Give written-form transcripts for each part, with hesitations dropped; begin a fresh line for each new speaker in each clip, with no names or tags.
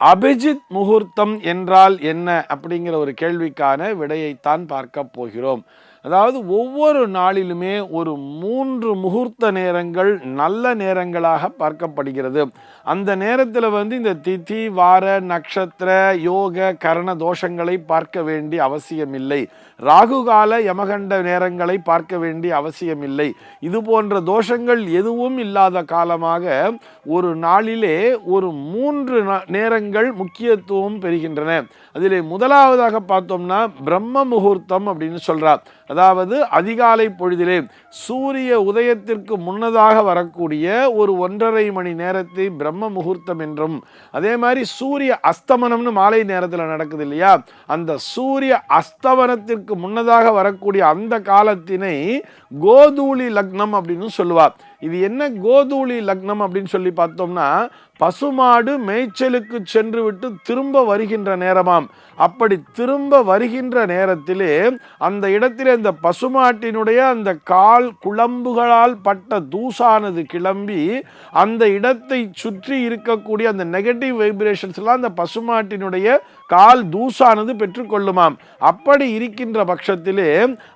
அபிஜித் முகூர்த்தம் என்றால் என்ன அப்படிங்கிற ஒரு கேள்விக்கான விடையைத்தான் பார்க்க போகிறோம். அதாவது ஒவ்வொரு நாளிலுமே ஒரு 3 முகூர்த்த நேரங்கள் நல்ல நேரங்களாக பார்க்கப்படுகிறது. அந்த நேரத்தில் இந்த திதி, வார, நட்சத்திர, யோக, கரண தோஷங்களை பார்க்க வேண்டிய அவசியமில்லை. ராகுகால, யமகண்ட நேரங்களை பார்க்க வேண்டிய அவசியமில்லை. இது போன்ற தோஷங்கள் எதுவும் இல்லாத காலமாக ஒரு நாளிலே ஒரு 3 நேரங்கள் முக்கியத்துவம் பெறுகின்றன. அதிலே முதலாவதாக பார்த்தோம்னா பிரம்ம முகூர்த்தம் அப்படின்னு சொல்றார். அதாவது அதிகாலை பொழுதிலே சூரிய உதயத்திற்கு முன்னதாக வரக்கூடிய ஒரு 1.5 மணி நேரத்தை பிரம்ம முகூர்த்தம் என்றும், அதே மாதிரி சூரிய அஸ்தமனம்னு மாலை நேரத்தில் நடக்குது இல்லையா, அந்த சூரிய அஸ்தமனத்திற்கு முன்னதாக வரக்கூடிய அந்த காலத்தினை கோதூளி லக்னம் அப்படின்னு சொல்லுவார். இது என்ன கோதூளி லக்னம் அப்படின்னு சொல்லி பார்த்தோம்னா, பசுமாடு மேய்ச்சலுக்கு சென்று விட்டு திரும்ப வருகின்ற நேரமாம். அப்படி திரும்ப வருகின்ற நேரத்திலே அந்த இடத்திலே அந்த பசுமாட்டினுடைய அந்த கால் குழம்புகளால் பட்ட தூசானது கிளம்பி அந்த இடத்தை சுற்றி இருக்கக்கூடிய அந்த நெகட்டிவ் வைப்ரேஷன்ஸ் எல்லாம் அந்த பசுமாட்டினுடைய கால் தூசானது பெற்றுக்கொள்ளுமாம். அப்படி இருக்கின்ற பட்சத்திலே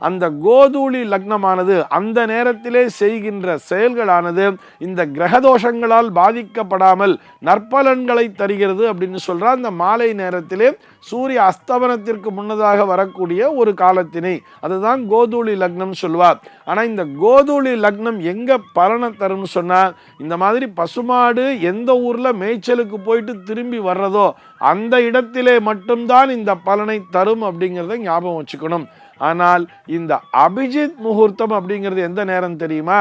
அந்த கோதூளி லக்னமானது அந்த நேரத்திலே செய்கின்ற செயல்களானது இந்த கிரகதோஷங்களால் பாதிக்கப்படாமல் நற்பலன்களை தருகிறது அப்படின்னு சொல்ற அந்த மாலை நேரத்திலே சூரிய அஸ்தமனத்திற்கு முன்னதாக வரக்கூடிய ஒரு காலத்தினை அதுதான் கோதூளி லக்னம் சொல்வார். ஆனா இந்த கோதூளி லக்னம் எங்க பலனை தரும்னு சொன்னா, இந்த மாதிரி பசுமாடு எந்த ஊர்ல மேய்ச்சலுக்கு போயிட்டு திரும்பி வர்றதோ அந்த இடத்திலே மட்டும்தான் இந்த பலனை தரும் அப்படிங்கிறத ஞாபகம் வச்சுக்கணும். ஆனால் இந்த அபிஜித் முகூர்த்தம் அப்படிங்கிறது எந்த நேரம் தெரியுமா?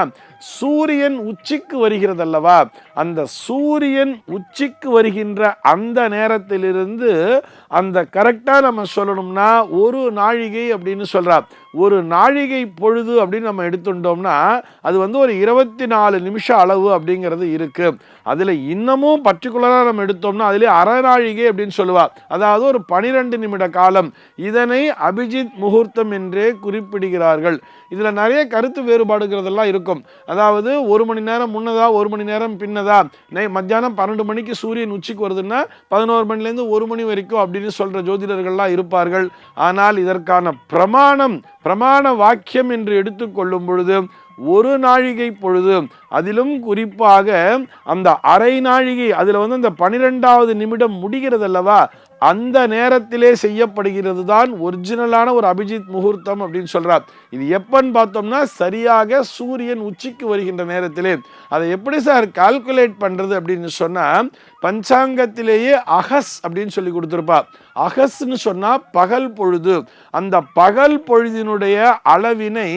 சூரியன் உச்சிக்கு வருகிறது அல்லவா, அந்த சூரியன் உச்சிக்கு வருகின்ற அந்த நேரத்திலிருந்து அந்த கரெக்டா நம்ம சொல்லணும்னா ஒரு நாழிகை அப்படின்னு சொல்றார். ஒரு நாழிகை பொழுது அப்படின்னு நம்ம எடுத்துட்டோம்னா அது ஒரு 24 நிமிஷம் அளவு அப்படிங்கிறது இருக்கு. அதுல இன்னமும் பர்டிகுலரா நம்ம எடுத்தோம்னா அதுல அரை நாழிகை அப்படின்னு சொல்லுவார். அதாவது ஒரு 12 நிமிட காலம். இதனை அபிஜித் முகூர்த்தம் என்றே குறிப்பிடுகிறார்கள். இதுல நிறைய கருத்து வேறுபாடுகிறதெல்லாம் இருக்கும். அதாவது 1 மணி நேரம் முன்னதா 1 மணி நேரம் பின்னதா, மத்தியானம் 12 மணிக்கு சூரியன் உச்சிக்கு வருதுன்னா 11 மணிலேருந்து 1 மணி வரைக்கும் அப்படின்னு சொல்ற ஜோதிடர்கள்லாம் இருப்பார்கள். ஆனால் இதற்கான பிரமாண வாக்கியம் என்று எடுத்துக்கொள்ளும் பொழுது ஒரு நாழிகை பொழுது, அதிலும் குறிப்பாக அந்த அரை நாழிகை, அதுல அந்த 12வது நிமிடம் முடிகிறது அல்லவா, அந்த நேரத்திலே செய்யப்படுகிறது தான் ஒரிஜினலான ஒரு அபிஜித் முகூர்த்தம் அப்படின்னு சொல்றார். இது எப்பன்னு பார்த்தோம்னா சரியாக சூரியன் உச்சிக்கு வருகின்ற நேரத்திலே. அதை எப்படி சார் கால்குலேட் பண்றது அப்படின்னு சொன்னா, பஞ்சாங்கத்திலேயே அகஸ் அப்படின்னு சொல்லி கொடுத்திருப்பா. அகஸ்ன்னு சொன்னா பகல் பொழுது. அந்த பகல் பொழுதினுடைய அளவினை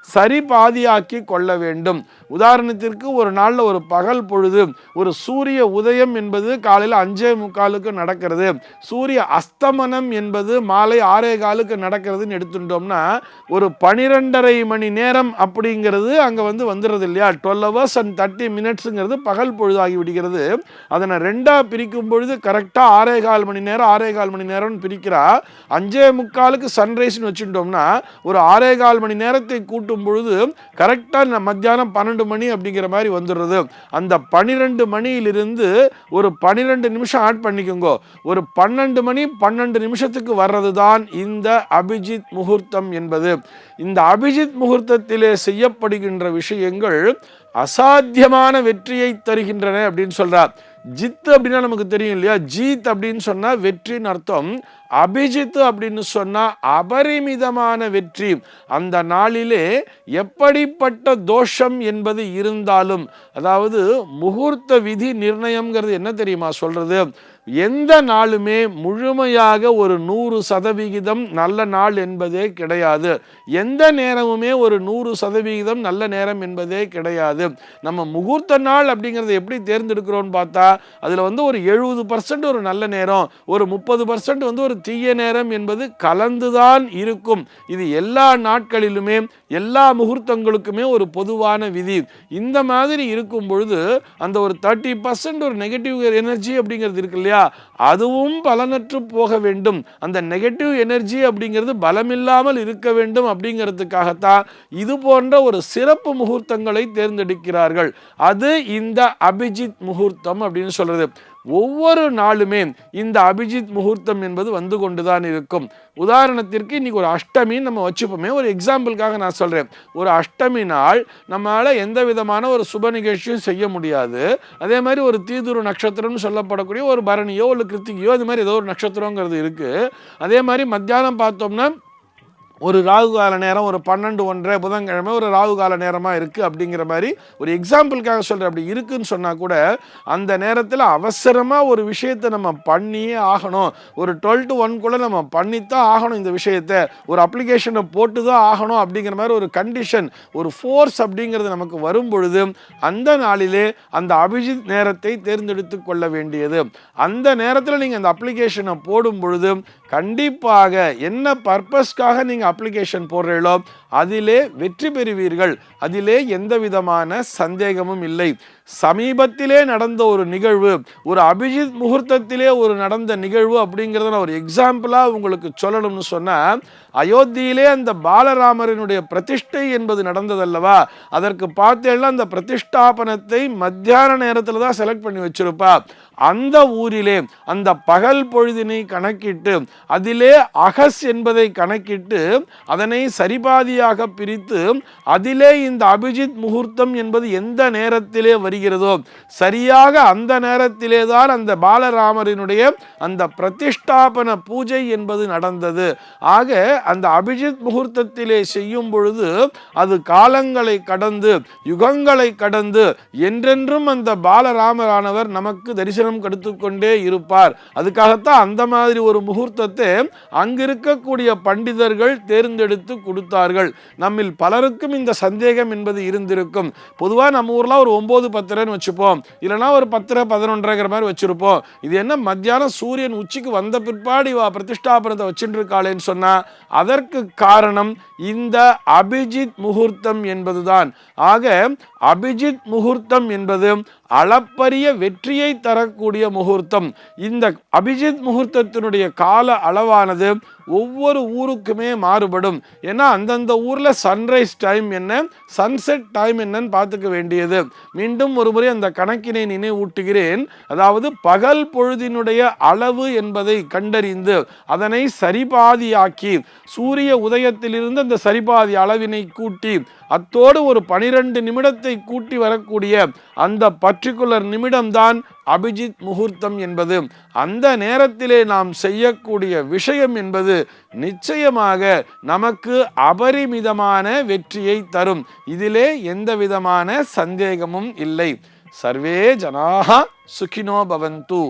சரி பாதியாக்கி கொள்ள வேண்டும். உதாரணத்திற்கு ஒரு நாள்ல ஒரு பகல் பொழுது, ஒரு சூரிய உதயம் என்பது காலையில் 5:45 நடக்கிறது, சூரிய அஸ்தமனம் என்பது மாலை 6:15 நடக்கிறதுன்னு எடுத்துட்டோம்னா ஒரு 12.5 மணி நேரம் அப்படிங்கிறது அங்க வந்துடுறது இல்லையா. 12 hours and 30 minutesங்கிறது பகல் பொழுதாகி விடுகிறது. அதனை 2ஆ பிரிக்கும் பொழுது கரெக்டா 6:15 மணி நேரம் 6:15 மணி நேரம் பிரிக்கிறா. 5:45 சன்ரைஸ்ன்னு வச்சுட்டோம்னா ஒரு 6:15 மணி நேரத்தை கூட்டும் பொழுது கரெக்டா மத்தியானம் 12 மணி அப்படிங்கிற மாதிரி வந்துடுறது. அந்த 12 மணியிலிருந்து ஒரு 12 நிமிஷம் ஆட் பண்ணிக்கோங்க, ஒரு 12 மணி 12 நிமிஷத்துக்கு வர்றதுதான் இந்த அபிஜித் முகூர்த்தம் என்பது. இந்த அபிஜித் முகூர்த்தத்திலே செய்யப்படுகின்ற விஷயங்கள் அசாத்தியமான வெற்றியை தருகின்றன அப்படின்னு சொல்றார். ஜித் அப்படின்னா நமக்கு தெரியும் இல்லையா, ஜீத் அப்படின்னு சொன்னா வெற்றின்னு அர்த்தம். அபிஜித் அப்படின்னு சொன்னா அபரிமிதமான வெற்றி. அந்த நாளிலே எப்படிப்பட்ட தோஷம் என்பது இருந்தாலும், அதாவது முகூர்த்த விதி நிர்ணயம்ங்கிறது என்ன தெரியுமா சொல்றது, எந்த நாளுமே முழுமையாக ஒரு 100% நல்ல நாள் என்பதே கிடையாது. எந்த நேரமுமே ஒரு 100% நல்ல நேரம் என்பதே கிடையாது. நம்ம முகூர்த்த நாள் அப்படிங்கிறத எப்படி தேர்ந்தெடுக்கிறோம்னு பார்த்தா அதுல ஒரு 70% ஒரு நல்ல நேரம், ஒரு 30% ஒரு தீய நேரம் என்பது கலந்துதான் இருக்கும். இது எல்லா நாட்களிலுமே எல்லா முகூர்த்தங்களுக்குமே ஒரு பொதுவான விதி. இந்த மாதிரி இருக்கும் பொழுது அந்த ஒரு 30% ஒரு நெகட்டிவ் எனர்ஜி அப்படிங்கிறது இருக்கு இல்லையா, அதுவும் பலனற்று போக வேண்டும். அந்த நெகட்டிவ் எனர்ஜி அப்படிங்கிறது பலமில்லாமல் இருக்க வேண்டும் அப்படிங்கிறதுக்காகத்தான் இது போன்ற ஒரு சிறப்பு முகூர்த்தங்களை தேர்ந்தெடுக்கிறார்கள். அது இந்த அபிஜித் முகூர்த்தம் அப்படின்னு சொல்றது. ஒவ்வொரு நாளுமே இந்த அபிஜித் முகூர்த்தம் என்பது வந்து கொண்டுதான் இருக்கும். உதாரணத்திற்கு இன்னைக்கு ஒரு அஷ்டமி நம்ம வச்சுப்போமே, ஒரு எக்ஸாம்பிளுக்காக நான் சொல்றேன். ஒரு அஷ்டமி நாள் நம்மளால எந்த விதமான ஒரு சுப நிகழ்ச்சியும் செய்ய முடியாது. அதே மாதிரி ஒரு தீதுரு நட்சத்திரம்னு சொல்லப்படக்கூடிய ஒரு பரணியோ ஒரு கிருத்திகையோ அது மாதிரி ஏதோ ஒரு நட்சத்திரங்கிறது இருக்கு. அதே மாதிரி மத்தியானம் பார்த்தோம்னா ஒரு ராகு கால நேரம், ஒரு 12:01 புதன்கிழமை ஒரு ராகு கால நேரமாக இருக்குது அப்படிங்கிற மாதிரி ஒரு எக்ஸாம்பிளுக்காக சொல்கிறேன். அப்படி இருக்குன்னு சொன்னால் கூட அந்த நேரத்தில் அவசரமாக ஒரு விஷயத்தை நம்ம பண்ணியே ஆகணும். ஒரு 12 to 1 நம்ம பண்ணித்தான் ஆகணும். இந்த விஷயத்தை ஒரு அப்ளிகேஷனை போட்டு தான் ஆகணும் அப்படிங்கிற மாதிரி ஒரு கண்டிஷன், ஒரு ஃபோர்ஸ் அப்படிங்கிறது நமக்கு வரும் பொழுது அந்த நாளிலே அந்த அபிஜித் நேரத்தை தேர்ந்தெடுத்து கொள்ள வேண்டியது. அந்த நேரத்தில் நீங்கள் அந்த அப்ளிகேஷனை போடும் பொழுது கண்டிப்பாக என்ன பர்பஸ்க்காக நீங்கள் அப்ளிகேஷன் போடுறீங்களோ அதிலே வெற்றி பெறுவீர்கள். அதிலே எந்த விதமான சந்தேகமும் இல்லை. சமீபத்திலே நடந்த ஒரு நிகழ்வு, ஒரு அபிஜித் முகூர்த்தத்திலே ஒரு நடந்த நிகழ்வு அப்படிங்கிறத நான் ஒரு எக்ஸாம்பிளாக உங்களுக்கு சொல்லணும்னு சொன்னால், அயோத்தியிலே அந்த பாலராமரினுடைய பிரதிஷ்டை என்பது நடந்ததல்லவா, அதற்கு பார்த்தேன்னா அந்த பிரதிஷ்டாபனத்தை மத்தியான நேரத்தில் தான் செலக்ட் பண்ணி வச்சிருப்பா. அந்த ஊரிலே அந்த பகல் பொழுதினை கணக்கிட்டு அதிலே அகஸ் என்பதை கணக்கிட்டு அதனை சரிபாதியாக பிரித்து அதிலே இந்த அபிஜித் முகூர்த்தம் என்பது எந்த நேரத்திலே வருகிறதோ சரியாக அந்த நேரத்திலே தான் அந்த பாலராமரினுடைய அந்த பிரதிஷ்டாபன பூஜை என்பது நடந்தது. ஆக அந்த அபிஜித் முகூர்த்தத்திலே செய்யும் பொழுது அது காலங்களை கடந்து யுகங்களை கடந்து என்றென்றும் அந்த பாலராமரானவர் நமக்கு தரிசனம் கொடுத்து கொண்டே இருப்பார். அதுக்காகத்தான் அந்த மாதிரி ஒரு முகூர்த்தத்தை அங்கிருக்கக்கூடிய பண்டிதர்கள் தேர்ந்தெடுத்து கொடுத்தார்கள். நம்மில் பலருக்கும் இந்த சந்தேகம் என்பது இருந்திருக்கும். பொதுவாக நம்ம ஊர்ல ஒரு 9:10 வச்சுப்போம், இல்லைன்னா ஒரு 10:11 மாதிரி வச்சிருப்போம். இது என்ன மத்தியானம் சூரியன் உச்சிக்கு வந்த பிற்பாடு இவா பிரதிஷ்டாபனத்தை வச்சுட்டு இருக்காளேன்னு சொன்னா அதற்கு காரணம் இந்த அபிஜித் முகூர்த்தம் என்பதுதான். ஆக அபிஜித் முகூர்த்தம் என்பது அளப்பரிய வெற்றியை தரக்கூடிய முகூர்த்தம். இந்த அபிஜித் முகூர்த்தத்தினுடைய கால அளவானது ஒவ்வொரு ஊருக்குமே மாறுபடும். ஏன்னா அந்தந்த ஊர்ல சன்ரைஸ் டைம் என்ன, சன்செட் டைம் என்னன்னு பார்த்துக்க வேண்டியது. மீண்டும் ஒரு முறை அந்த கணக்கினை நினைவூட்டுகிறேன். அதாவது பகல் பொழுதினுடைய அளவு என்பதை கண்டறிந்து அதனை சரிபாதியாக்கி சூரிய உதயத்திலிருந்து அந்த சரிபாதி அளவினை கூட்டி அத்தோடு ஒரு 12 நிமிடத்தை கூட்டி வரக்கூடிய அந்த பர்டிகுலர் நிமிடம்தான் அபிஜித் முகூர்த்தம் என்பது. அந்த நேரத்திலே நாம் செய்யக்கூடிய விஷயம் என்பது நிச்சயமாக நமக்கு அபரிமிதமான வெற்றியை தரும். இதிலே எந்த விதமான சந்தேகமும் இல்லை. சர்வே ஜனாஹ சுகினோ பவந்து.